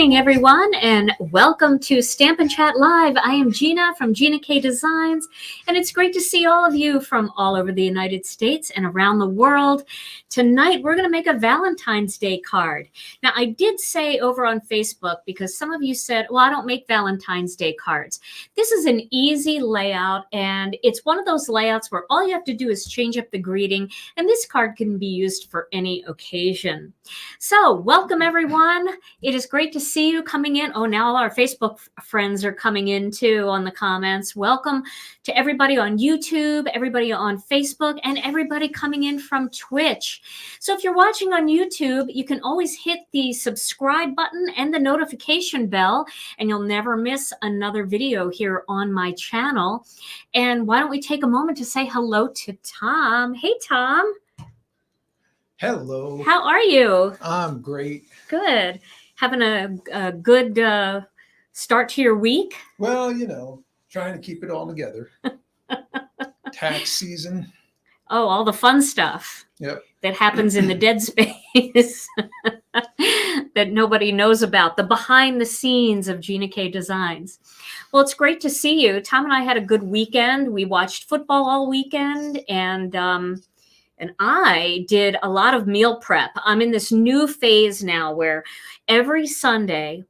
morning, everyone, and welcome to Stampin' Chat Live. I am Gina from Gina K Designs, and it's great to see all of you from all over the United States and around the world. Tonight, we're going to make a Valentine's Day card. Now, I did say over on Facebook, because some of you said, well, I don't make Valentine's Day cards. This is an easy layout, and it's one of those layouts where all you have to do is change up the greeting, and this card can be used for any occasion. So, welcome, everyone. It is great to see you coming in. Oh, now all our Facebook friends are coming in too on the comments. Welcome to everybody on YouTube, everybody on Facebook, and everybody coming in from Twitch. So if you're watching on YouTube, you can always hit the subscribe button and the notification bell, and you'll never miss another video here on my channel. And why don't we take a moment to say hello to Tom. Hey, Tom. Hello. How are you? I'm great. Good. Having a good start to your week? Well, you know, trying to keep it all together. Tax season. Oh, all the fun stuff. Yep. That happens in the dead space that nobody knows about. The behind the scenes of Gina K Designs. Well, it's great to see you. Tom and I had a good weekend. We watched football all weekend, and I did a lot of meal prep. I'm in this new phase now where every Sunday,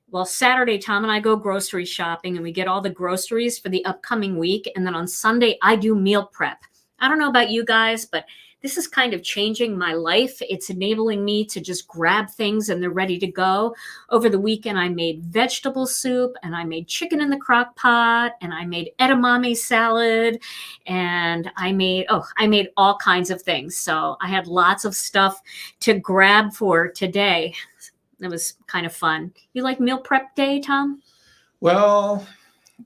well, Saturday, Tom and I go grocery shopping and we get all the groceries for the upcoming week. And then on Sunday, I do meal prep. I don't know about you guys, but this is kind of changing my life. It's enabling me to just grab things and they're ready to go. Over the weekend, I made vegetable soup and I made chicken in the crock pot and I made edamame salad and I made all kinds of things. So I had lots of stuff to grab for today. It was kind of fun. You like meal prep day, Tom? Well,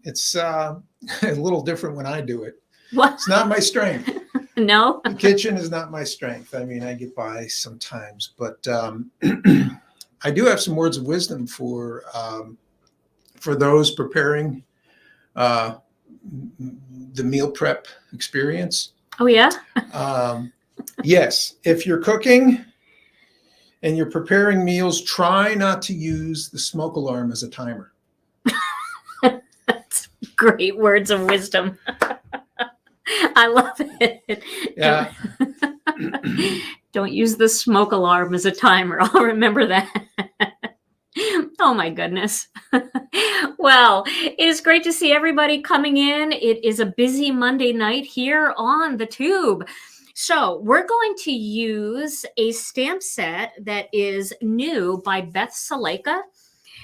it's a little different when I do it. What? It's not my strength. No? The kitchen is not my strength. I mean, I get by sometimes, but I do have some words of wisdom for those preparing the meal prep experience. Oh, yeah? Yes. If you're cooking and you're preparing meals, try not to use the smoke alarm as a timer. That's great words of wisdom. I love it. Yeah. Don't use the smoke alarm as a timer. I'll remember that. Oh my goodness. Well, it is great to see everybody coming in. It is a busy Monday night here on the tube. So we're going to use a stamp set that is new by Beth Saleka.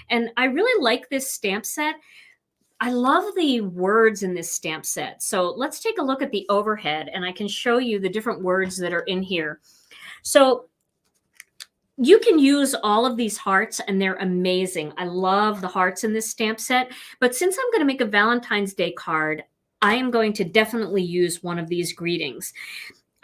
And I really like this stamp set. I love the words in this stamp set. So let's take a look at the overhead and I can show you the different words that are in here. So you can use all of these hearts and they're amazing. I love the hearts in this stamp set. But since I'm going to make a Valentine's Day card, I am going to definitely use one of these greetings.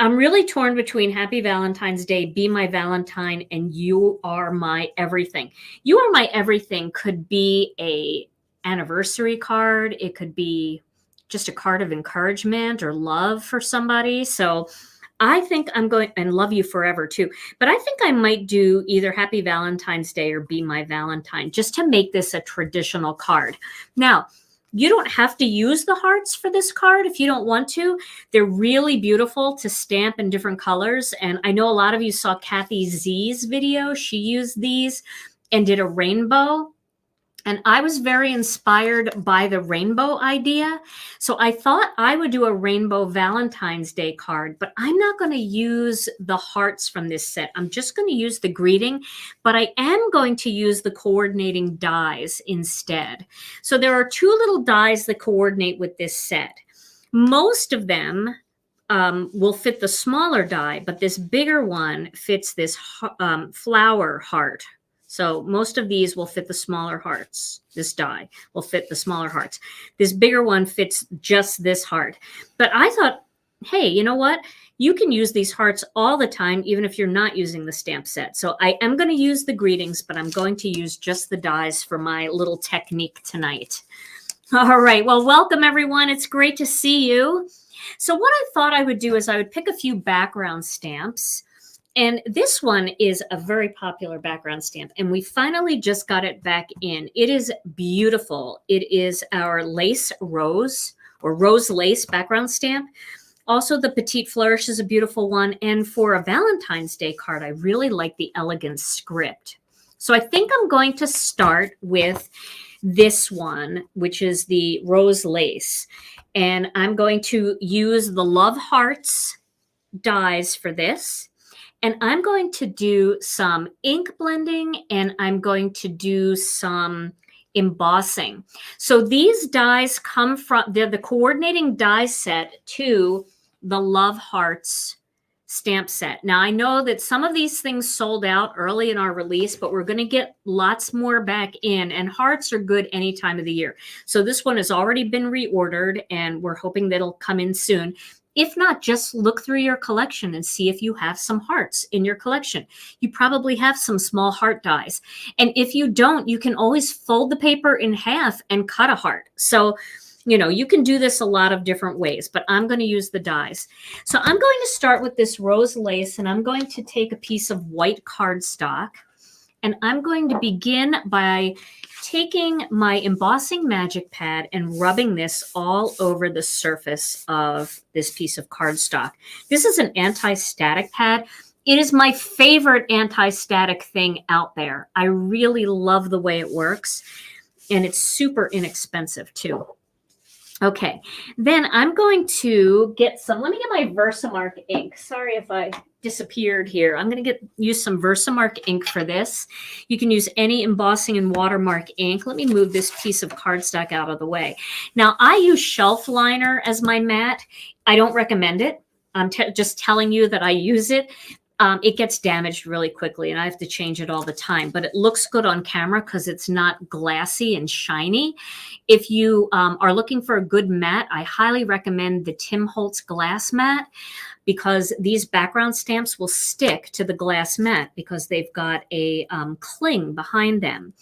I'm really torn between Happy Valentine's Day, Be My Valentine, and You Are My Everything. You Are My Everything could be a anniversary card. It could be just a card of encouragement or love for somebody. So I think I'm going, and Love You Forever too, but I think I might do either Happy Valentine's Day or Be My Valentine just to make this a traditional card. Now, you don't have to use the hearts for this card if you don't want to. They're really beautiful to stamp in different colors. And I know a lot of you saw Kathy Z's video. She used these and did a rainbow. And I was very inspired by the rainbow idea. So I thought I would do a rainbow Valentine's Day card, but I'm not going to use the hearts from this set. I'm just going to use the greeting, but I am going to use the coordinating dies instead. So there are two little dies that coordinate with this set. Most of them will fit the smaller die, but this bigger one fits this flower heart. So most of these will fit the smaller hearts. This die will fit the smaller hearts. This bigger one fits just this heart. But I thought, hey, you know what? You can use these hearts all the time, even if you're not using the stamp set. So I am going to use the greetings, but I'm going to use just the dies for my little technique tonight. All right. Well, welcome, everyone. It's great to see you. So what I thought I would do is I would pick a few background stamps And this one is a very popular background stamp, and we finally just got it back in. It is beautiful. It is our lace rose or rose lace background stamp. Also, the Petite Flourish is a beautiful one. And for a Valentine's Day card, I really like the Elegant Script. So I think I'm going to start with this one, which is the rose lace. And I'm going to use the Love Hearts dies for this. And I'm going to do some ink blending, and I'm going to do some embossing. So these dies come from, they're the coordinating die set to the Love Hearts stamp set. Now, I know that some of these things sold out early in our release, but we're going to get lots more back in, and hearts are good any time of the year. So this one has already been reordered, and we're hoping that it'll come in soon. If not, just look through your collection and see if you have some hearts in your collection. You probably have some small heart dies. And if you don't, you can always fold the paper in half and cut a heart. So, you know, you can do this a lot of different ways, but I'm going to use the dies. So I'm going to start with this rose lace, and I'm going to take a piece of white cardstock, and I'm going to begin by taking my embossing magic pad and rubbing this all over the surface of this piece of cardstock. This is an anti-static pad. It is my favorite anti-static thing out there. I really love the way it works, and it's super inexpensive too. Okay, then I'm going to get some, let me get my Versamark ink. Sorry if I disappeared here. I'm going to use some Versamark ink for this. You can use any embossing and watermark ink. Let me move this piece of cardstock out of the way. Now, I use shelf liner as my mat. I don't recommend it. I'm just telling you that I use it. It gets damaged really quickly, and I have to change it all the time. But it looks good on camera because it's not glassy and shiny. If you are looking for a good mat, I highly recommend the Tim Holtz glass mat, because these background stamps will stick to the glass mat because they've got a cling behind them.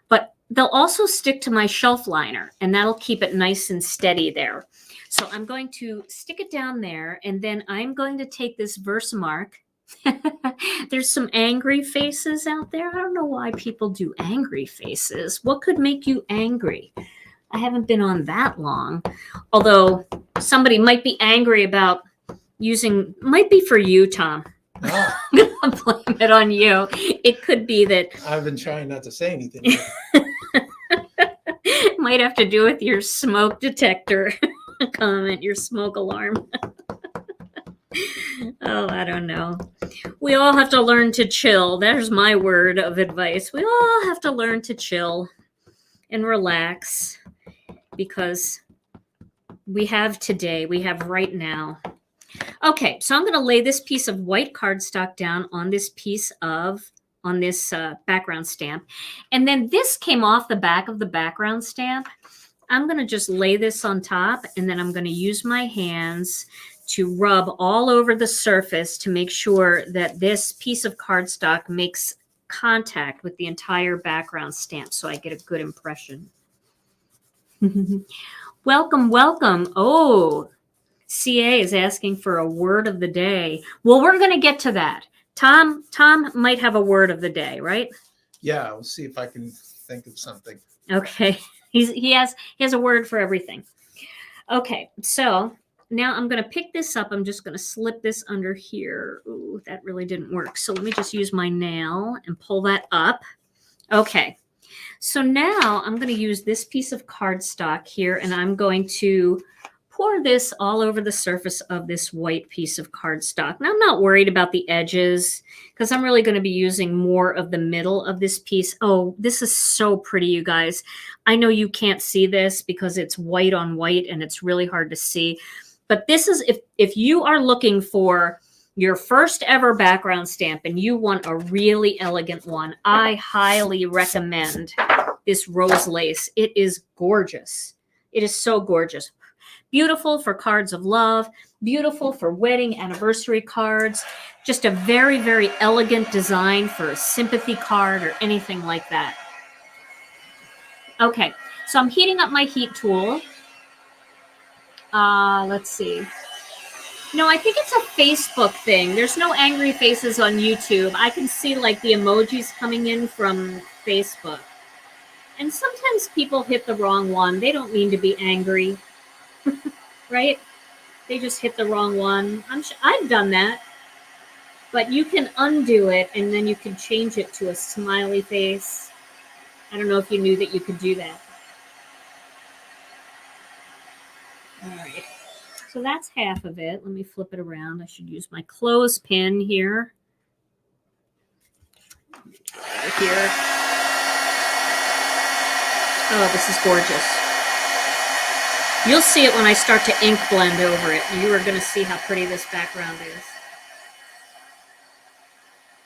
But they'll also stick to my shelf liner, and that'll keep it nice and steady there. So I'm going to stick it down there, and then I'm going to take this Versamark. There's some angry faces out there. I don't know why people do angry faces. What could make you angry? I haven't been on that long. Although somebody might be angry about using, might be for you, Tom. Oh. I'm going to blame it on you. It could be that. I've been trying not to say anything. Might have to do with your smoke detector comment, your smoke alarm. Oh, I don't know. We all have to learn to chill. There's my word of advice. We all have to learn to chill and relax, because we have today, we have right now. Okay, so I'm going to lay this piece of white cardstock down on this background stamp. And then this came off the back of the background stamp. I'm going to just lay this on top, and then I'm going to use my hands to rub all over the surface to make sure that this piece of cardstock makes contact with the entire background stamp so I get a good impression. Welcome, welcome. Oh, CA is asking for a word of the day. Well, we're going to get to that. Tom might have a word of the day, right? Yeah, we'll see if I can think of something. Okay. He has a word for everything. Okay, so now I'm going to pick this up. I'm just going to slip this under here. Ooh, that really didn't work. So let me just use my nail and pull that up. Okay. So now I'm going to use this piece of cardstock here, and I'm going to pour this all over the surface of this white piece of cardstock. Now, I'm not worried about the edges because I'm really going to be using more of the middle of this piece. Oh, this is so pretty, you guys. I know you can't see this because it's white on white and it's really hard to see. But this is, if you are looking for your first ever background stamp and you want a really elegant one, I highly recommend this rose lace. It is gorgeous. It is so gorgeous. Beautiful for cards of love, beautiful for wedding anniversary cards, just a very, very elegant design for a sympathy card or anything like that. Okay, so I'm heating up my heat tool. Let's see. No, I think it's a Facebook thing. There's no angry faces on YouTube. I can see like the emojis coming in from Facebook. And sometimes people hit the wrong one. They don't mean to be angry, right? They just hit the wrong one. I've done that. But you can undo it and then you can change it to a smiley face. I don't know if you knew that you could do that. All right. So that's half of it. Let me flip it around. I should use my clothespin here. Here. Oh, this is gorgeous. You'll see it when I start to ink blend over it. You are going to see how pretty this background is.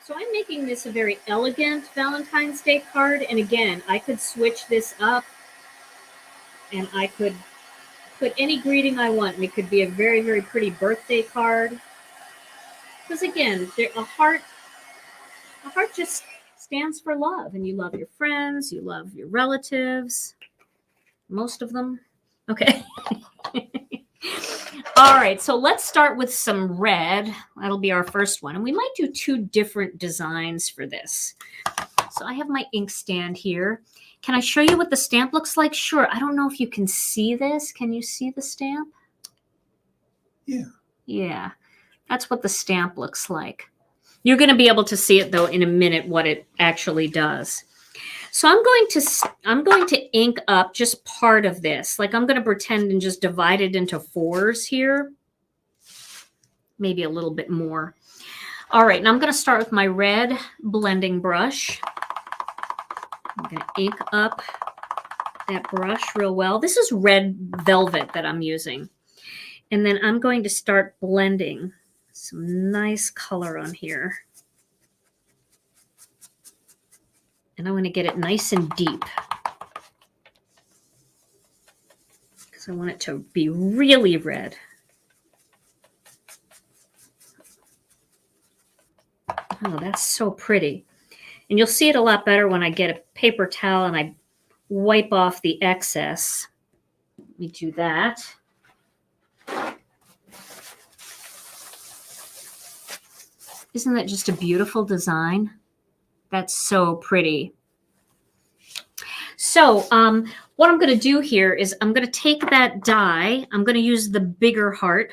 So I'm making this a very elegant Valentine's Day card. And again, I could switch this up and I could put any greeting I want. And it could be a very, very pretty birthday card. Because again, a heart just stands for love. And you love your friends, you love your relatives, most of them. Okay. All right, so let's start with some red. That'll be our first one. And we might do 2 different designs for this. So I have my ink stand here. Can I show you what the stamp looks like? Sure. I don't know if you can see this. Can you see the stamp? Yeah. Yeah, that's what the stamp looks like. You're going to be able to see it, though, in a minute what it actually does. So I'm going to ink up just part of this. Like I'm going to pretend and just divide it into 4s here. Maybe a little bit more. All right, and I'm going to start with my red blending brush. I'm going to ink up that brush real well. This is red velvet that I'm using. And then I'm going to start blending some nice color on here. And I'm going to get it nice and deep. Because I want it to be really red. Oh, that's so pretty. And you'll see it a lot better when I get a paper towel and I wipe off the excess. Let me do that. Isn't that just a beautiful design? That's so pretty. So what I'm going to do here is I'm going to take that die. I'm going to use the bigger heart.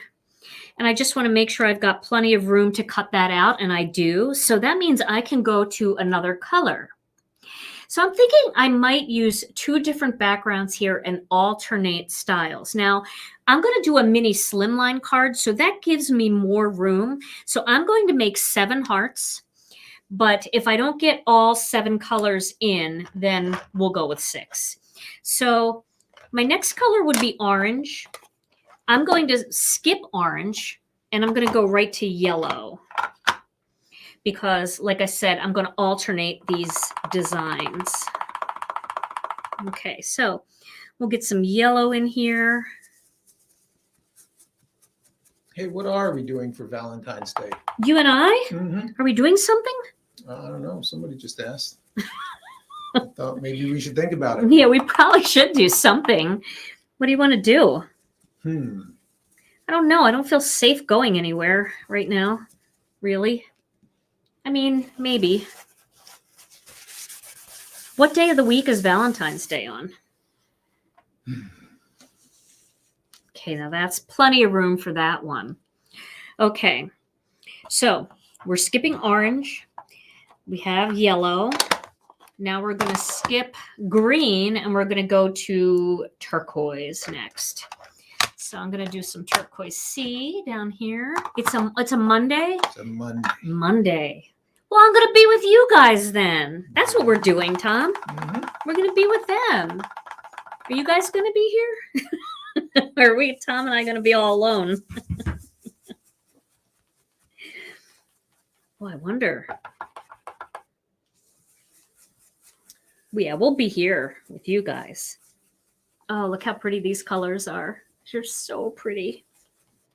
And I just want to make sure I've got plenty of room to cut that out. And I do. So that means I can go to another color. So I'm thinking I might use 2 different backgrounds here and alternate styles. Now, I'm going to do a mini slimline card. So that gives me more room. So I'm going to make 7 hearts. But if I don't get all 7 colors in, then we'll go with 6. So my next color would be orange. I'm going to skip orange and I'm going to go right to yellow. Because like I said, I'm going to alternate these designs. Okay, so we'll get some yellow in here. Hey, what are we doing for Valentine's Day? You and I? Mm-hmm. Are we doing something? I don't know. Somebody just asked. I thought maybe we should think about it. Yeah, we probably should do something. What do you want to do? I don't know. I don't feel safe going anywhere right now. Really? I mean, maybe. What day of the week is Valentine's Day on? Okay, now that's plenty of room for that one. Okay, so we're skipping orange. We have yellow. Now we're going to skip green and we're going to go to turquoise next. So I'm going to do some Turquoise Sea down here. It's a Monday? It's a Monday. Monday. Well, I'm going to be with you guys then. That's what we're doing, Tom. Mm-hmm. We're going to be with them. Are you guys going to be here? Or are Tom and I going to be all alone? Well, I wonder. Yeah, we'll be here with you guys. Oh, look how pretty these colors are. They're so pretty.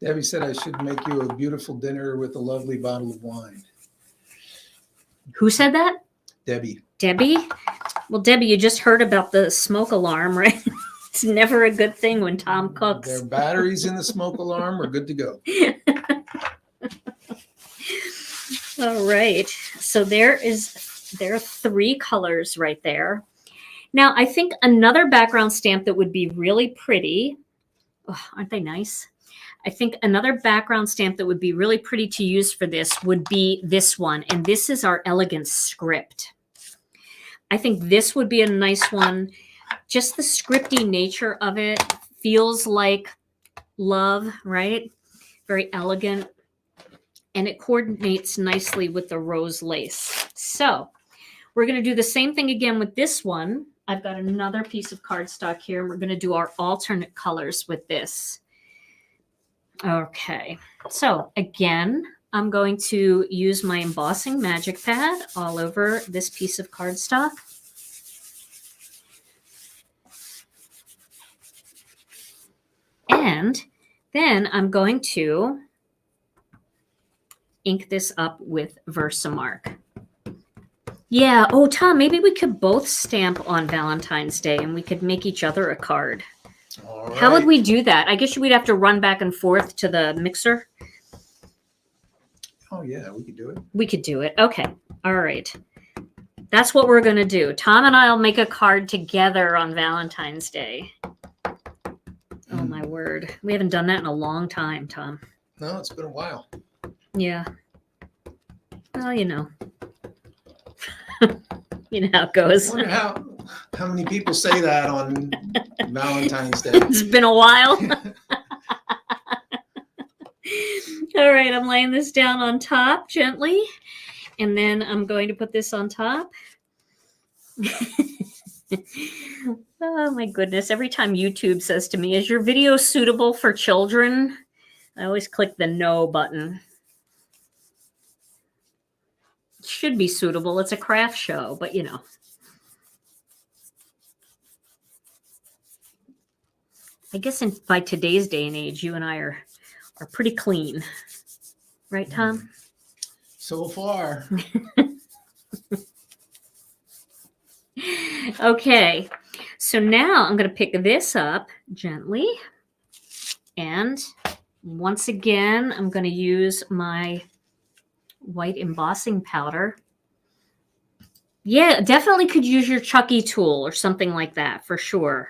Debbie said I should make you a beautiful dinner with a lovely bottle of wine. Who said that? Debbie. Debbie? Well, Debbie, you just heard about the smoke alarm, right? It's never a good thing when Tom cooks. Their batteries in the smoke alarm are good to go. All right. So there are 3 colors right there. Now, I think another background stamp that would be really pretty, oh, aren't they nice? I think another background stamp that would be really pretty to use for this would be this one. And this is our Elegant Script. I think this would be a nice one. Just the scripty nature of it feels like love, right? Very elegant. And it coordinates nicely with the rose lace. So we're going to do the same thing again with this one. I've got another piece of cardstock here, and we're going to do our alternate colors with this. Okay, so again, I'm going to use my embossing magic pad all over this piece of cardstock. And then I'm going to ink this up with Versamark. Yeah. Oh, Tom, maybe we could both stamp on Valentine's Day and we could make each other a card. All right. How would we do that? I guess we'd have to run back and forth to the mixer. Oh, yeah, we could do it. We could do it. Okay. All right. That's what we're going to do. Tom and I will make a card together on Valentine's Day. Oh, my word. We haven't done that in a long time, Tom. No, it's been a while. Yeah. Well, you know. You know how it goes. I wonder how many people say that on Valentine's Day. It's been a while. All right, I'm laying this down on top gently, and then I'm going to put this on top. Oh my goodness. Every time YouTube says to me, is your video suitable for children? I always click the no button. It should be suitable. It's a craft show, but you know. I guess by today's day and age, you and I are pretty clean. Right, Tom? So far. Okay, so now I'm going to pick this up gently. And once again, I'm going to use my white embossing powder. Yeah, definitely could use your Chucky tool or something like that for sure.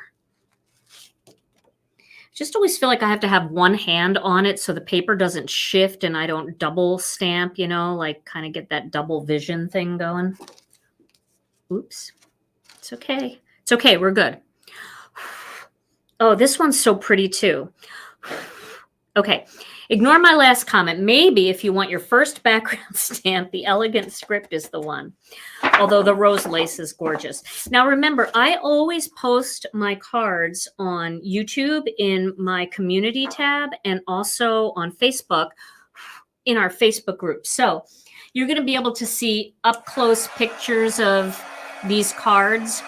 Just always feel like I have to have one hand on it so the paper doesn't shift and I don't double stamp, you know, like kind of get that double vision thing going. Oops. It's okay. It's okay. We're good. Oh, this one's so pretty too. Okay. Ignore my last comment. Maybe if you want your first background stamp, the Elegant Script is the one. Although the rose lace is gorgeous. Now remember, I always post my cards on YouTube in my community tab and also on Facebook in our Facebook group. So you're going to be able to see up close pictures of these cards.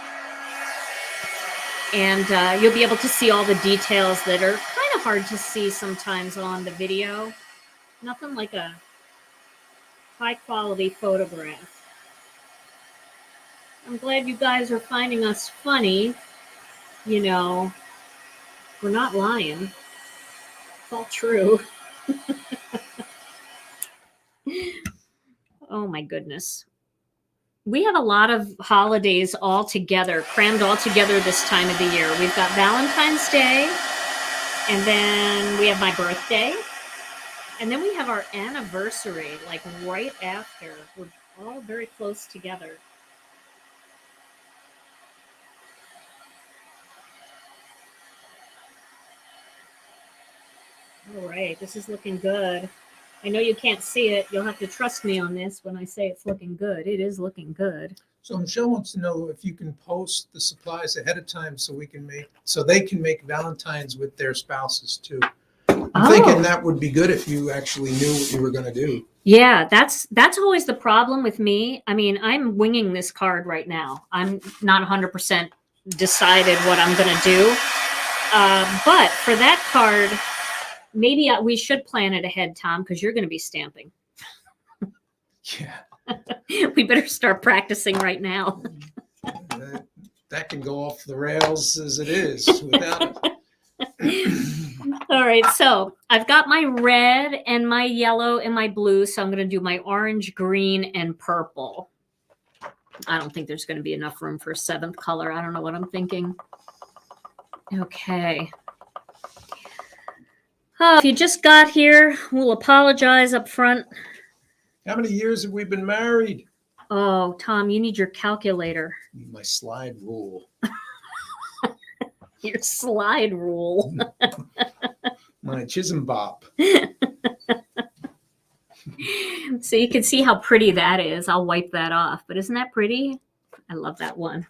And you'll be able to see all the details that are kind of hard to see sometimes on the video. Nothing like a high quality photograph. I'm glad you guys are finding us funny. You know, we're not lying. It's all true. Oh my goodness. We have a lot of holidays all together, crammed all together this time of the year. We've got Valentine's Day, and then we have my birthday, and then we have our anniversary, like right after. We're all very close together. All right, this is looking good. I know you can't see it. You'll have to trust me on this when I say it's looking good. It is looking good. So Michelle wants to know if you can post the supplies ahead of time so they can make Valentines with their spouses too. I'm thinking that would be good if you actually knew what you were going to do. Yeah, that's always the problem with me. I mean, I'm winging this card right now. I'm not 100% decided what I'm going to do. But for that card, maybe we should plan it ahead, Tom, because you're going to be stamping. Yeah. We better start practicing right now. That can go off the rails as it is without it. All right, so I've got my red and my yellow and my blue, so I'm going to do my orange, green, and purple. I don't think there's going to be enough room for a seventh color. I don't know what I'm thinking. Okay. If you just got here, we'll apologize up front. How many years have we been married? Oh, Tom, you need your calculator. My slide rule. Your slide rule. My chisholm bop. So you can see how pretty that is. I'll wipe that off. But isn't that pretty? I love that one.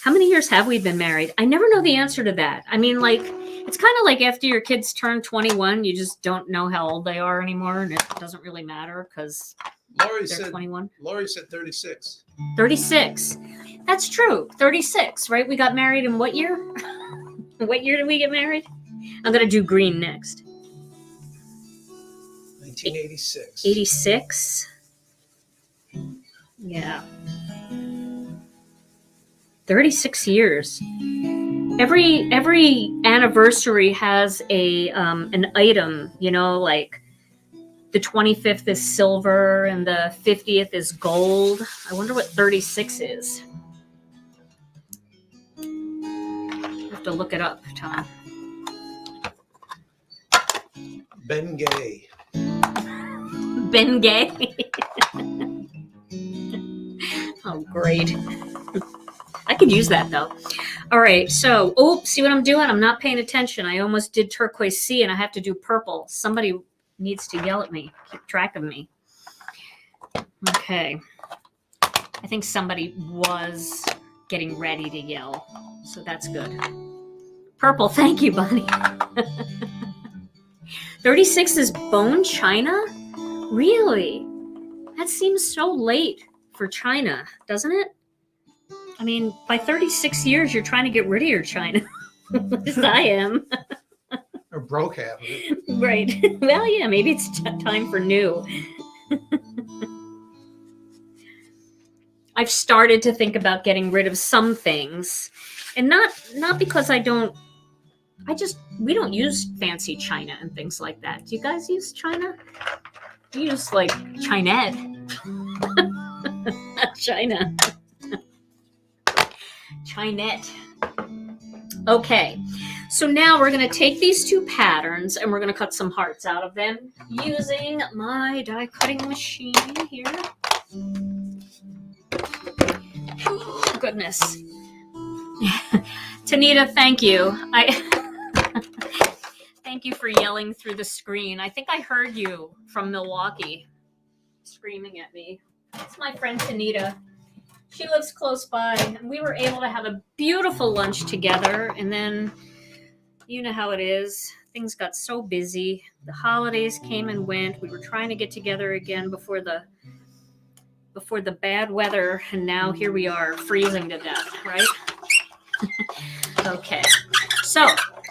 How many years have we been married? I never know the answer to that. I mean, like, it's kind of like after your kids turn 21, you just don't know how old they are anymore, and it doesn't really matter because they're 21. Lori said 36. 36. That's true. 36, right? We got married in what year? What year did we get married? I'm going to do green next. 1986. 86. Yeah. 36 years. Every anniversary has a an item, you know, like the 25th is silver and the 50th is gold. I wonder what 36 is. I have to look it up, Tom. Ben Gay. Ben Gay. Oh, great. I could use that though. All right, so, see what I'm doing? I'm not paying attention. I almost did Turquoise Sea and I have to do purple. Somebody needs to yell at me, keep track of me. Okay. I think somebody was getting ready to yell, so that's good. Purple, thank you, Bonnie. 36 is bone china? Really? That seems so late for china, doesn't it? I mean, by 36 years, you're trying to get rid of your china. As I am. Or broke half of it. Right. Well, yeah, maybe it's time for new. I've started to think about getting rid of some things. And not because we don't use fancy china and things like that. Do you guys use china? We use like Chinette. Not China. Chinette. Okay, so now we're going to take these two patterns and we're going to cut some hearts out of them using my die cutting machine here. Oh, goodness. Tanita, thank you. Thank you for yelling through the screen. I think I heard you from Milwaukee screaming at me. It's my friend Tanita. She lives close by, and we were able to have a beautiful lunch together, and then, you know how it is. Things got so busy. The holidays came and went. We were trying to get together again before the bad weather, and now here we are, freezing to death, right? Okay, so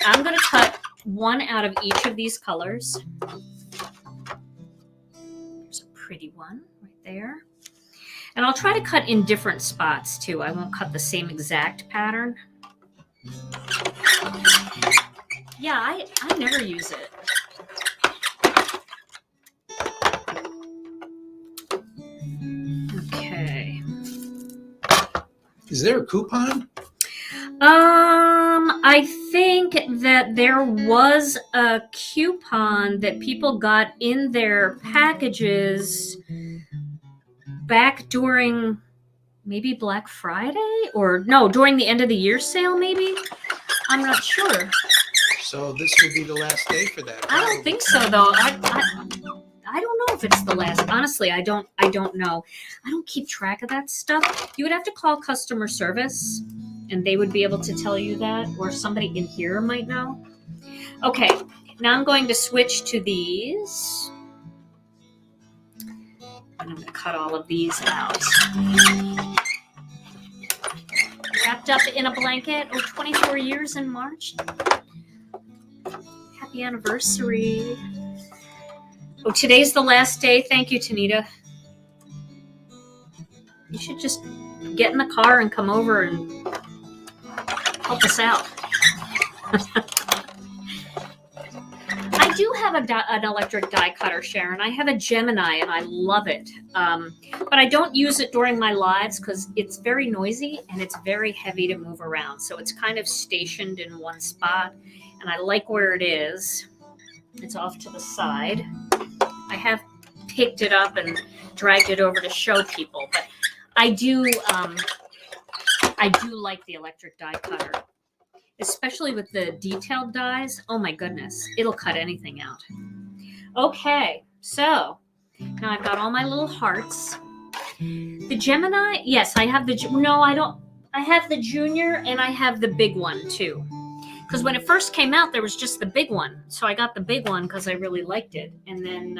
I'm going to cut one out of each of these colors. There's a pretty one right there. And I'll try to cut in different spots too. I won't cut the same exact pattern. Yeah, I never use it. Okay. Is there a coupon? I think that there was a coupon that people got in their packages back during maybe Black Friday, or no, during the end of the year sale, maybe. I'm not sure. So this would be the last day for that. I don't think so, though. I don't know if it's the last. Honestly, I don't know. I don't keep track of that stuff. You would have to call customer service, and they would be able to tell you that, or somebody in here might know. Okay, now I'm going to switch to these. And I'm going to cut all of these out. Wrapped up in a blanket. Oh, 24 years in March. Happy anniversary. Oh, today's the last day. Thank you, Tanita. You should just get in the car and come over and help us out. do have an electric die cutter, Sharon. I have a Gemini and I love it. But I don't use it during my lives because it's very noisy and it's very heavy to move around. So it's kind of stationed in one spot and I like where it is. It's off to the side. I have picked it up and dragged it over to show people, but I do like the electric die cutter, especially with the detailed dies. Oh my goodness, it'll cut anything out. Okay, so now I've got all my little hearts. The Gemini, yes, I have I have the junior and I have the big one too. Because when it first came out, there was just the big one. So I got the big one because I really liked it. And then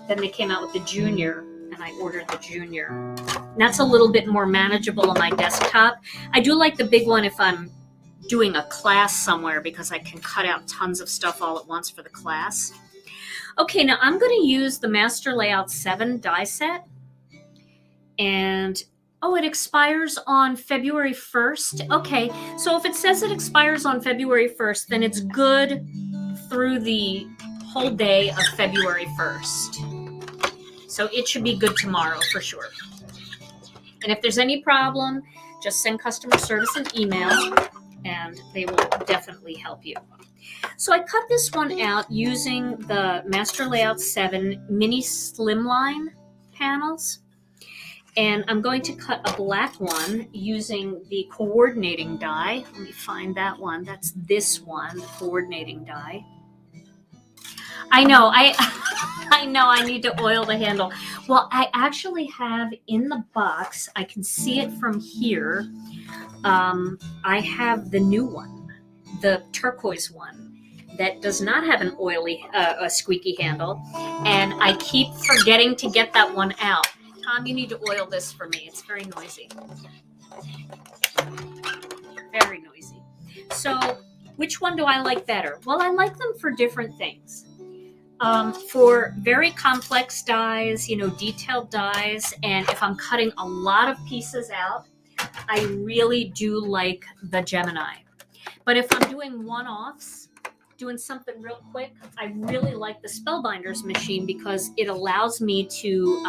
they came out with the junior and I ordered the junior. That's a little bit more manageable on my desktop. I do like the big one if I'm doing a class somewhere because I can cut out tons of stuff all at once for the class. Okay, now I'm going to use the Master Layout 7 die set. And, oh, it expires on February 1st. Okay, so if it says it expires on February 1st, then it's good through the whole day of February 1st. So it should be good tomorrow for sure. And if there's any problem, just send customer service an email and they will definitely help you. So I cut this one out using the Master Layout 7 mini slimline panels. And I'm going to cut a black one using the coordinating die. Let me find that one. That's this one, the coordinating die. I know, I know I need to oil the handle. Well, I actually have in the box, I can see it from here. I have the new one, the turquoise one, that does not have an oily, a squeaky handle. And I keep forgetting to get that one out. Tom, you need to oil this for me. It's very noisy. Very noisy. So which one do I like better? Well, I like them for different things. For very complex dies, detailed dies, and if I'm cutting a lot of pieces out, I really do like the Gemini. But if I'm doing one-offs, doing something real quick, I really like the Spellbinders machine because it allows me to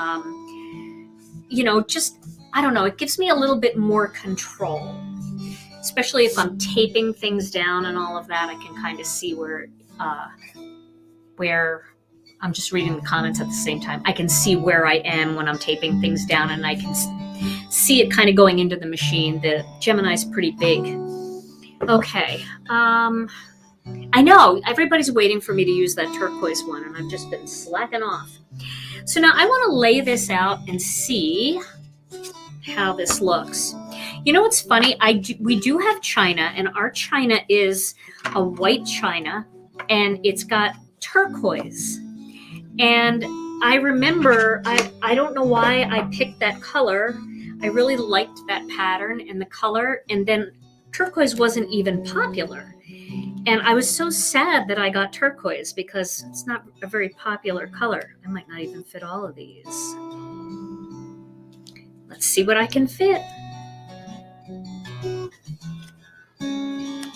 I don't know, it gives me a little bit more control, especially if I'm taping things down and all of that. I can kind of see where I'm just reading the comments at the same time. I can see where I am when I'm taping things down and I can see it kind of going into the machine. The Gemini's pretty big. Okay. I know everybody's waiting for me to use that turquoise one and I've just been slacking off. So now I want to lay this out and see how this looks. What's funny? We do have china, and our china is a white china, and it's got turquoise. And I remember, I don't know why I picked that color. I really liked that pattern and the color, and then turquoise wasn't even popular. And I was so sad that I got turquoise because it's not a very popular color. I might not even fit all of these. Let's see what I can fit.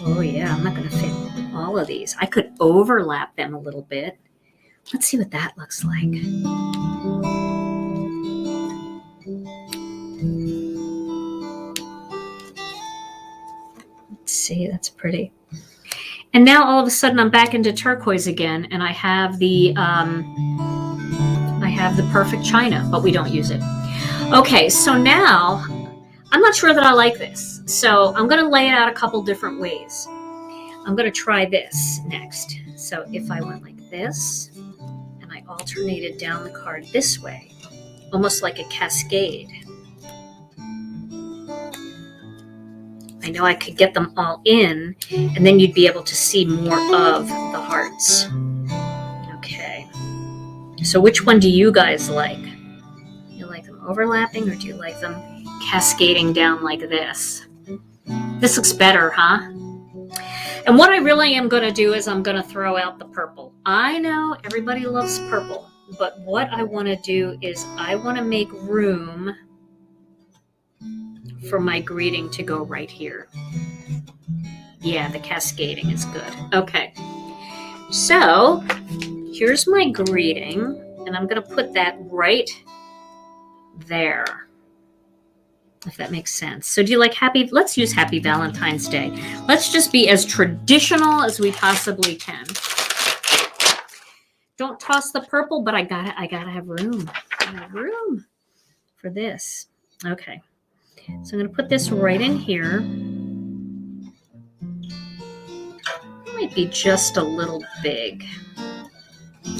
Oh yeah, I'm not going to fit all of these. I could overlap them a little bit. Let's see what that looks like. Let's see, that's pretty. And now all of a sudden I'm back into turquoise again, and I have the perfect china, but we don't use it. Okay, so now I'm not sure that I like this. So I'm going to lay it out a couple different ways. I'm going to try this next. So if I went like this, and I alternated down the card this way, almost like a cascade. I know I could get them all in, and then you'd be able to see more of the hearts. Okay. So which one do you guys like? You like them overlapping, or do you like them cascading down like this? This looks better, huh? And what I really am going to do is I'm going to throw out the purple. I know everybody loves purple, but what I want to do is I want to make room for my greeting to go right here. Yeah, the cascading is good. Okay. So here's my greeting, and I'm going to put that right there, if that makes sense. So do you like let's use Happy Valentine's Day. Let's just be as traditional as we possibly can. Don't toss the purple, but I gotta have room. I have room for this. Okay. So I'm gonna put this right in here. It might be just a little big.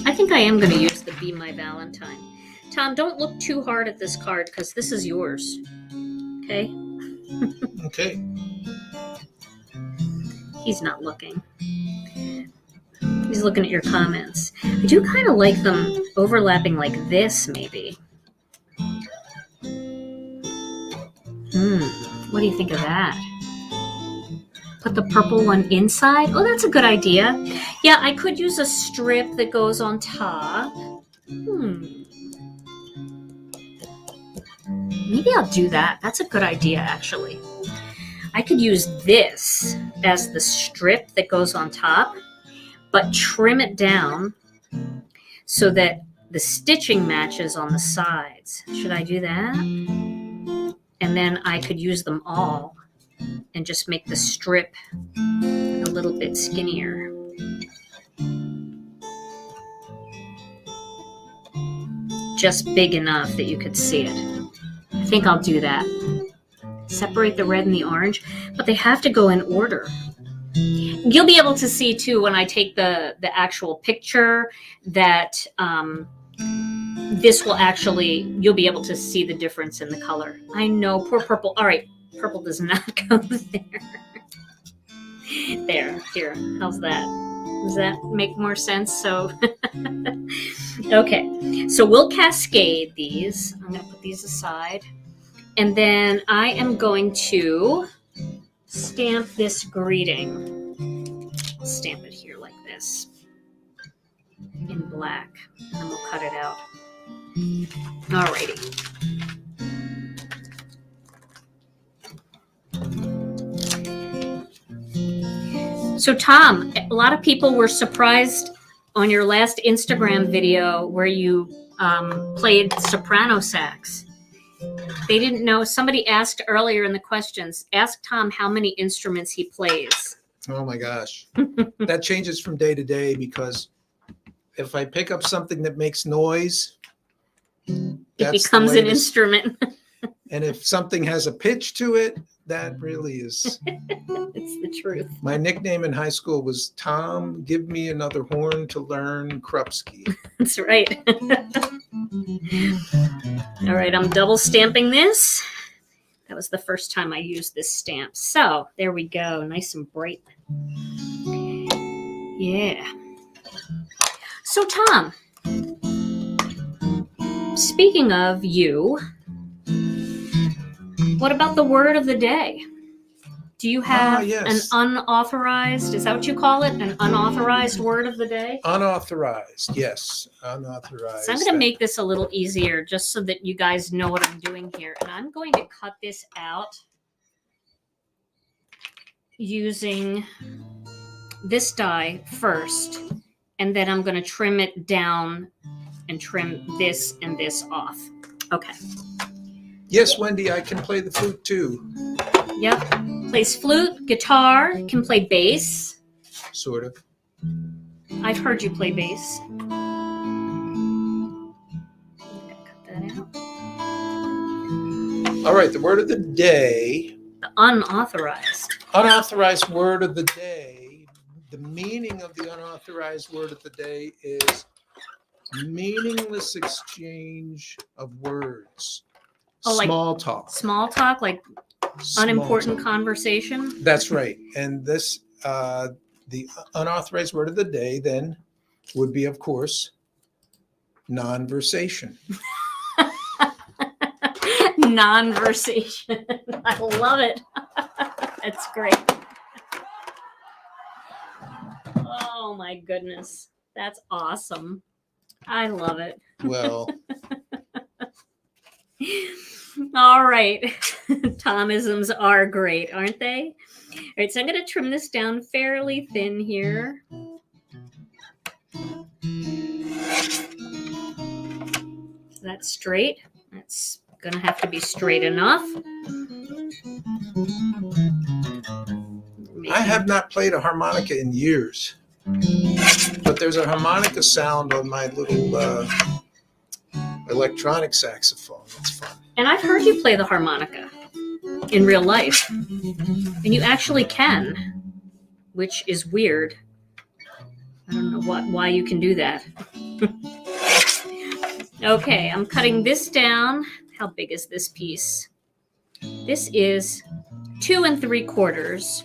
I think I am gonna use the Be My Valentine. Tom, don't look too hard at this card because this is yours. Okay? Okay. He's not looking. He's looking at your comments. I do kind of like them overlapping like this, maybe. What do you think of that? Put the purple one inside? Oh, that's a good idea. Yeah, I could use a strip that goes on top. Maybe I'll do that. That's a good idea, actually. I could use this as the strip that goes on top, but trim it down so that the stitching matches on the sides. Should I do that? And then I could use them all and just make the strip a little bit skinnier. Just big enough that you could see it. I think I'll do that. Separate the red and the orange, but they have to go in order. You'll be able to see too when I take the actual picture that this will actually, you'll be able to see the difference in the color. I know, poor purple. All right, purple does not go there. There, here, how's that? Does that make more sense? So, okay, so we'll cascade these. I'm gonna put these aside. And then I am going to stamp this greeting. I'll stamp it here like this in black, and then we'll cut it out. Alrighty. So Tom, a lot of people were surprised on your last Instagram video where you played soprano sax. They didn't know. Somebody asked earlier in the questions, ask Tom how many instruments he plays. Oh my gosh. That changes from day to day because if I pick up something that makes noise, it becomes an instrument. And if something has a pitch to it, that really is. It's the truth. My nickname in high school was Tom, give me another horn to learn Krupski. That's right. All right, I'm double stamping this. That was the first time I used this stamp. So there we go, nice and bright. Yeah. So Tom, speaking of you, what about the word of the day? Do you have an unauthorized, is that what you call it? An unauthorized word of the day? Unauthorized, yes. Unauthorized. So I'm going to make this a little easier just so that you guys know what I'm doing here. And I'm going to cut this out using this die first. And then I'm going to trim it down and trim this and this off. Okay. Yes, Wendy, I can play the flute too. Yep. Plays flute, guitar, can play bass. Sort of. I've heard you play bass. Cut that out. All right, the word of the day. The unauthorized. Unauthorized word of the day. The meaning of the unauthorized word of the day is meaningless exchange of words. Oh, small talk. Small talk, like unimportant conversation. That's right. And this, the unauthorized word of the day then would be, of course, non-versation. Non-versation. I love it. That's great. Oh my goodness. That's awesome. I love it. Well. All right. Thomisms are great, aren't they? All right, so I'm going to trim this down fairly thin here. that straight? That's gonna have to be straight enough. I have not played a harmonica in years, but there's a harmonica sound on my little electronic saxophone. That's fun. And I've heard you play the harmonica in real life. And you actually can, which is weird. I don't know why you can do that. Okay, I'm cutting this down. How big is this piece? This is 2 3/4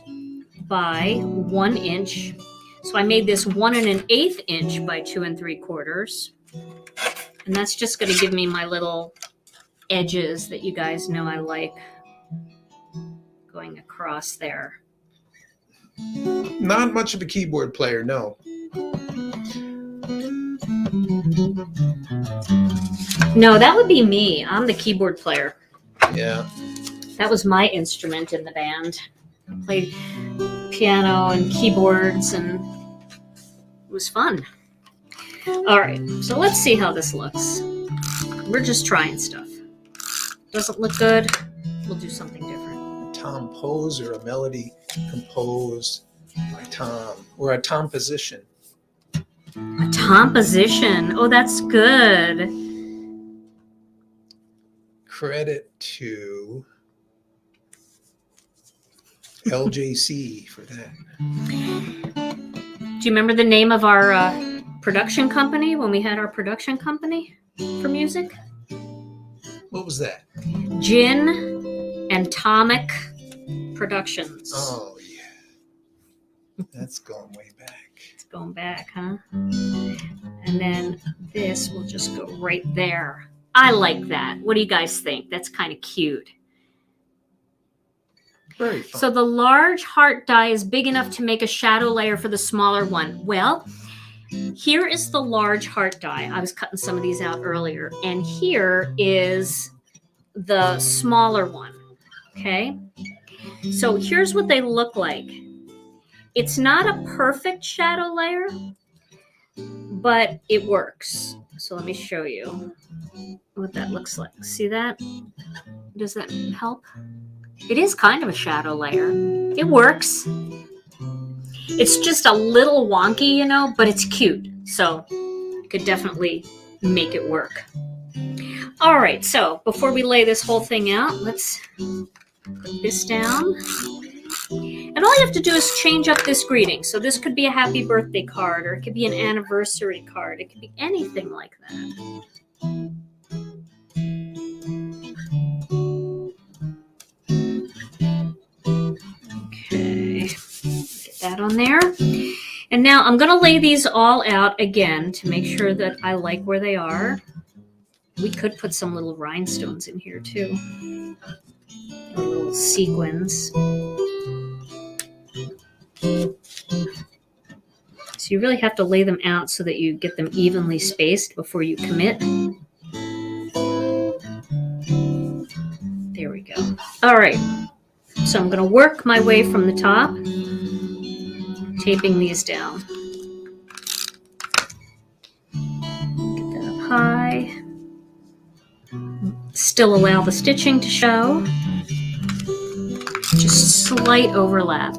by 1 inch. So I made this 1 1/8 inch by 2 3/4. And that's just going to give me my little edges that you guys know I like going across there. Not much of a keyboard player, no. No, that would be me. I'm the keyboard player. Yeah. That was my instrument in the band. I played piano and keyboards, and it was fun. All right, so let's see how this looks. We're just trying stuff. Doesn't look good, we'll do something different. A tom pose or a melody composed by Tom, or a tom position. A tom position. Oh, that's good. Credit to LJC for that. Do you remember the name of our production company when we had our production company for music? What was that? Gin and Tonic Productions. Oh, yeah. That's going way back. It's going back, huh? And then this will just go right there. I like that. What do you guys think? That's kind of cute. Very fun. So the large heart die is big enough to make a shadow layer for the smaller one. Well, here is the large heart die. I was cutting some of these out earlier. And here is the smaller one. Okay? So here's what they look like. It's not a perfect shadow layer, but it works. So let me show you what that looks like. See that? Does that help? It is kind of a shadow layer. It works. It's just a little wonky, you know, but it's cute. So you could definitely make it work. All right, so before we lay this whole thing out, let's put this down. And all you have to do is change up this greeting. So this could be a happy birthday card, or it could be an anniversary card. It could be anything like that. Okay, get that on there. And now I'm going to lay these all out again to make sure that I like where they are. We could put some little rhinestones in here too. Or little sequins. So you really have to lay them out so that you get them evenly spaced before you commit. There we go. All right. So I'm going to work my way from the top, taping these down. Get that up high. Still allow the stitching to show. Just slight overlap.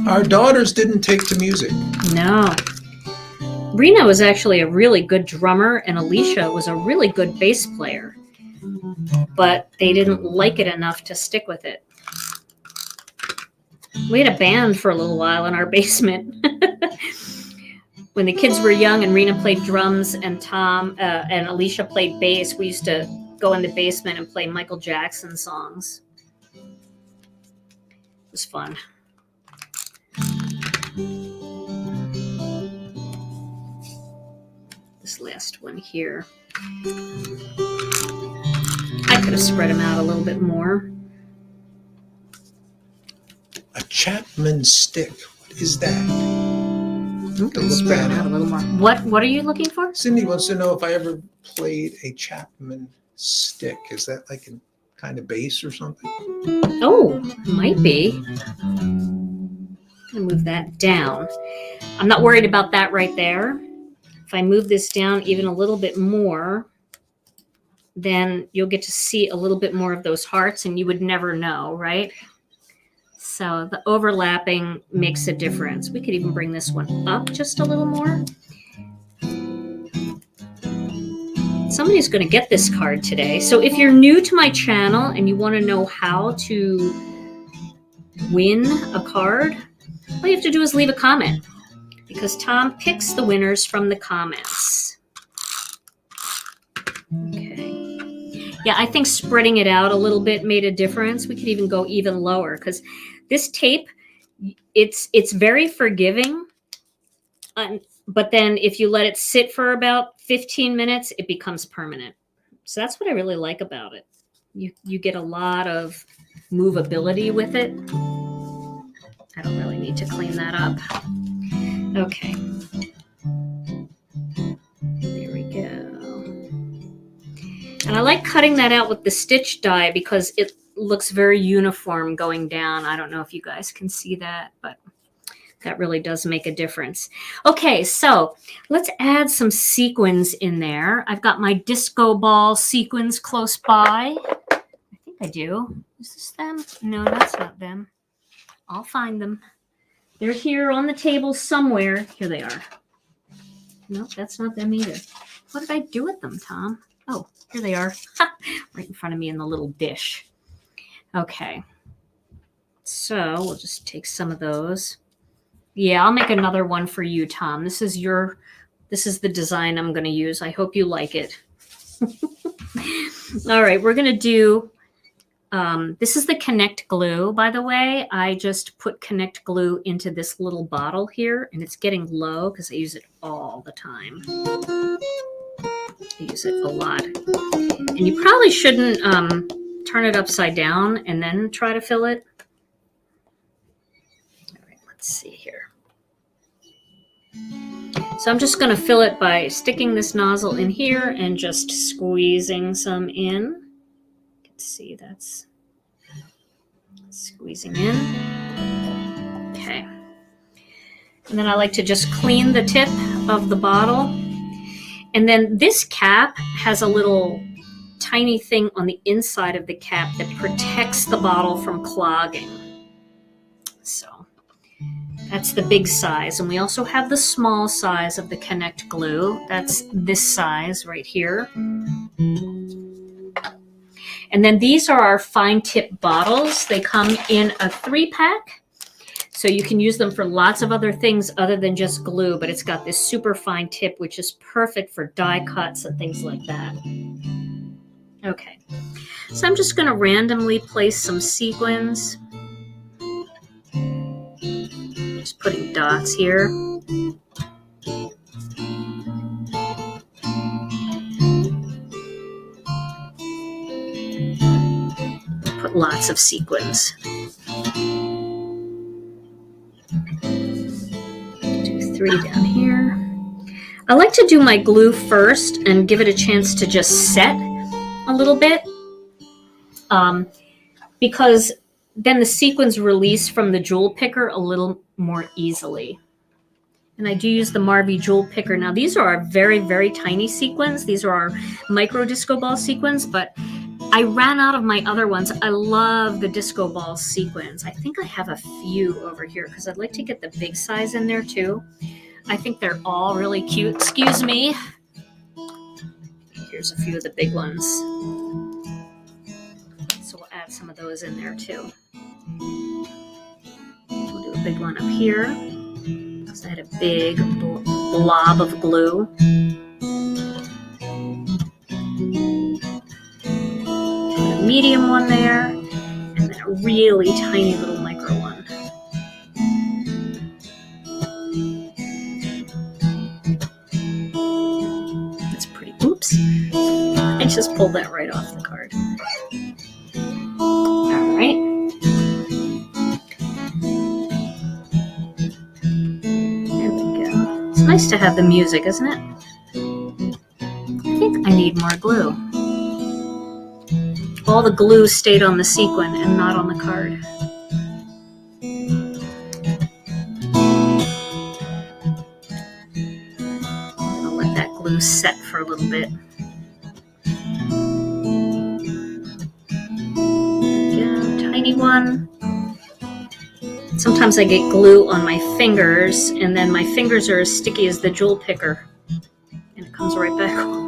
Our daughters didn't take to music. No. Rena was actually a really good drummer, and Alicia was a really good bass player. But they didn't like it enough to stick with it. We had a band for a little while in our basement. When the kids were young and Rena played drums and Tom and Alicia played bass, we used to go in the basement and play Michael Jackson songs. It was fun. This last one here. I could have spread them out a little bit more. A Chapman stick. What is that? Spread them out a little more. What are you looking for? Cindy wants to know if I ever played a Chapman stick. Is that like a kind of bass or something? Oh, might be. I'm gonna move that down. I'm not worried about that right there. If I move this down even a little bit more, then you'll get to see a little bit more of those hearts, and you would never know, right? So the overlapping makes a difference. We could even bring this one up just a little more. Somebody's going to get this card today. So if you're new to my channel and you want to know how to win a card, all you have to do is leave a comment, because Tom picks the winners from the comments. Okay. Yeah, I think spreading it out a little bit made a difference. We could even go even lower, because this tape, it's very forgiving. But then if you let it sit for about 15 minutes, it becomes permanent. So that's what I really like about it. You get a lot of movability with it. I don't really need to clean that up. Okay. There we go. And I like cutting that out with the stitch die because it looks very uniform going down. I don't know if you guys can see that, but that really does make a difference. Okay, so let's add some sequins in there. I've got my disco ball sequins close by. I think I do. Is this them? No, that's not them. I'll find them. They're here on the table somewhere. Here they are. Nope, that's not them either. What did I do with them, Tom? Oh, here they are. Right in front of me in the little dish. Okay. So we'll just take some of those. Yeah, I'll make another one for you, Tom. This is the design I'm going to use. I hope you like it. All right, we're going to do, this is the Connect glue, by the way. I just put Connect glue into this little bottle here, and it's getting low because I use it all the time. I use it a lot. And you probably shouldn't turn it upside down and then try to fill it. All right, let's see here. So I'm just going to fill it by sticking this nozzle in here and just squeezing some in. You can see that's squeezing in. Okay. And then I like to just clean the tip of the bottle. And then this cap has a little tiny thing on the inside of the cap that protects the bottle from clogging. So that's the big size. And we also have the small size of the Connect glue. That's this size right here. And then these are our fine tip bottles. They come in a 3-pack. So you can use them for lots of other things other than just glue, but it's got this super fine tip, which is perfect for die cuts and things like that. Okay. So I'm just going to randomly place some sequins. Just putting dots here. Put lots of sequins. Do 3 down here. I like to do my glue first and give it a chance to just set a little bit, because then the sequins release from the jewel picker a little more easily. And I do use the Marvy jewel picker. Now these are our very, very tiny sequins. These are our micro disco ball sequins, but I ran out of my other ones. I love the disco ball sequins. I think I have a few over here because I'd like to get the big size in there too. I think they're all really cute. Excuse me. Here's a few of the big ones. So we'll add some of those in there too. We'll do a big one up here. Because I had a big blob of glue. Put a medium one there. And then a really tiny little micro one. Oops, I just pulled that right off the card. All right. There we go. It's nice to have the music, isn't it? I think I need more glue. All the glue stayed on the sequin and not on the card. Sometimes I get glue on my fingers, and then my fingers are as sticky as the jewel picker, and it comes right back off.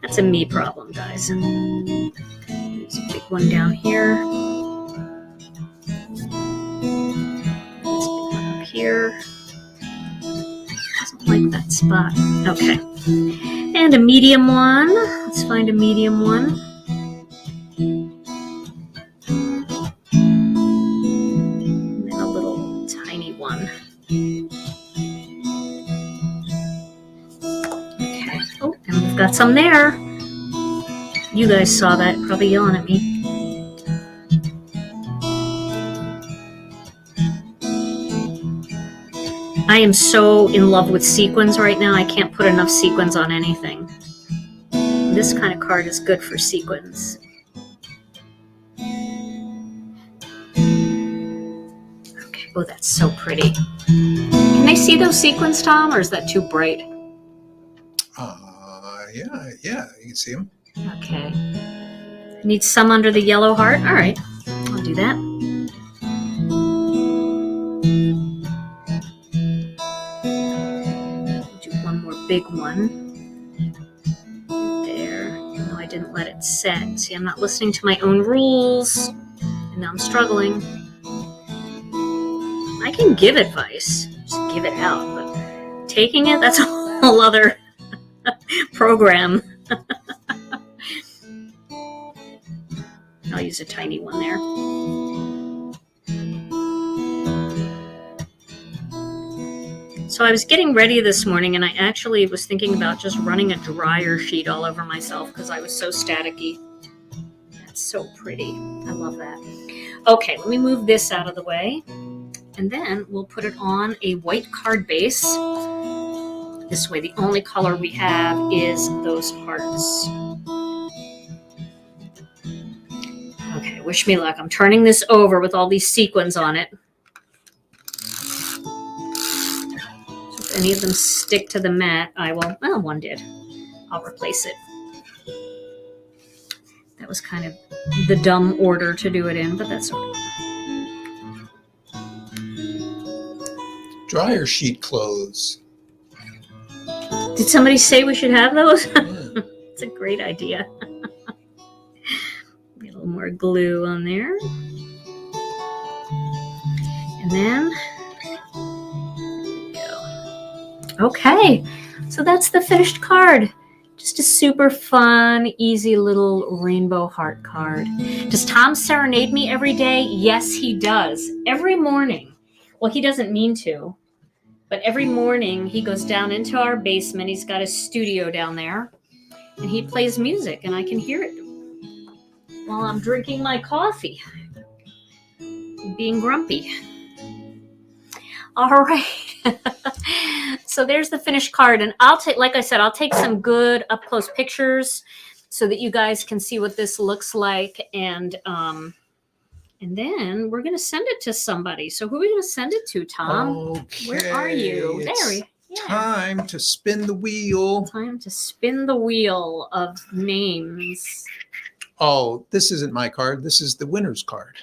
That's a me problem, guys. There's a big one down here. There's a big one up here. Doesn't like that spot. Okay. And a medium one. Let's find a medium one. And then a little tiny one. Okay. Oh, and we've got some there. You guys saw that, probably yelling at me. I am so in love with sequins right now. I can't put enough sequins on anything. This kind of card is good for sequins. Okay. Oh, that's so pretty. Can they see those sequins, Tom, or is that too bright? Yeah, you can see them. Okay. Need some under the yellow heart? All right. I'll do that. Do one more big one. There. Even though I didn't let it set. See, I'm not listening to my own rules. And now I'm struggling. I can give advice. Just give it out. But taking it, that's a whole other program. I'll use a tiny one there. So I was getting ready this morning, and I actually was thinking about just running a dryer sheet all over myself because I was so staticky. That's so pretty. I love that. Okay, let me move this out of the way, and then we'll put it on a white card base. This way, the only color we have is those hearts. Okay, wish me luck. I'm turning this over with all these sequins on it. So if any of them stick to the mat, I will... Well, one did. I'll replace it. That was kind of the dumb order to do it in, but that's okay. Dryer sheet clothes. Did somebody say we should have those? It's a great idea. A little more glue on there. And then, there we go. Okay, so that's the finished card. Just a super fun, easy little rainbow heart card. Does Tom serenade me every day? Yes, he does. Every morning. Well, he doesn't mean to. But every morning he goes down into our basement. He's got his studio down there. And he plays music, and I can hear it while I'm drinking my coffee. Being grumpy. All right. So there's the finished card. And I'll take, like I said, I'll take some good up-close pictures so that you guys can see what this looks like. And then we're going to send it to somebody. So who are we going to send it to, Tom? Okay. Where are you? There we go. Time to spin the wheel. Time to spin the wheel of names. Oh, this isn't my card. This is the winner's card.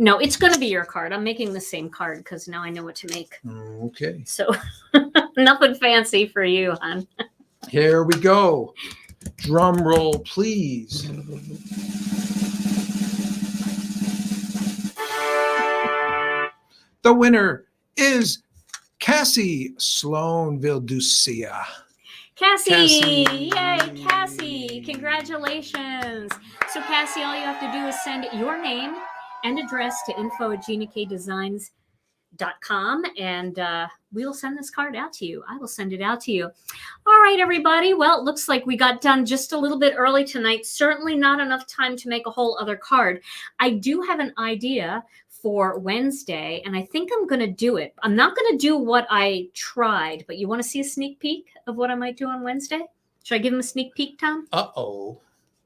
No, it's going to be your card. I'm making the same card because now I know what to make. Okay. So nothing fancy for you, hon. Here we go. Drum roll, please. The winner is Cassie Sloan Vildusea. Cassie! Yay, Cassie! Congratulations! So, Cassie, all you have to do is send your name and address to info@ginakdesigns.com, and we'll send this card out to you. I will send it out to you. All right, everybody. Well, it looks like we got done just a little bit early tonight. Certainly not enough time to make a whole other card. I do have an idea for Wednesday, and I think I'm going to do it. I'm not going to do what I tried, but you want to see a sneak peek of what I might do on Wednesday? Should I give him a sneak peek, Tom? Uh-oh.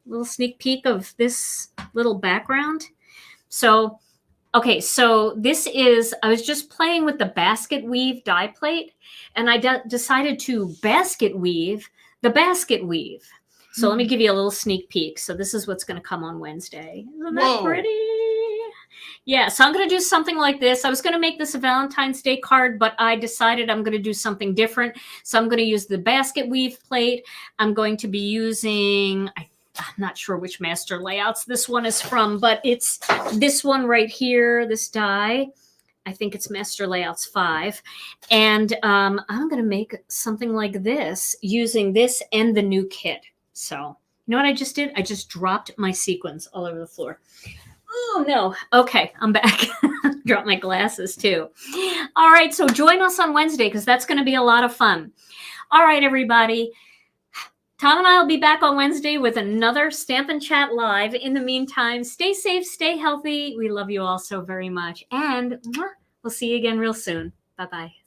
A little sneak peek of this little background. So, okay, so this is, I was just playing with the basket weave die plate, and I decided to basket weave the basket weave. So let me give you a little sneak peek. So this is what's going to come on Wednesday. Isn't that pretty? Yeah, so I'm going to do something like this. I was going to make this a Valentine's Day card, but I decided I'm going to do something different. So I'm going to use the basket weave plate. I'm going to be using, I'm not sure which master layouts this one is from, but it's this one right here, this die. I think it's Master Layouts 5. And I'm going to make something like this using this and the new kit. So, you know what I just did? I just dropped my sequins all over the floor. Oh, no. Okay, I'm back. Dropped my glasses, too. All right, so join us on Wednesday because that's going to be a lot of fun. All right, everybody. Tom and I will be back on Wednesday with another Stampin' Chat Live. In the meantime, stay safe, stay healthy. We love you all so very much. And we'll see you again real soon. Bye-bye.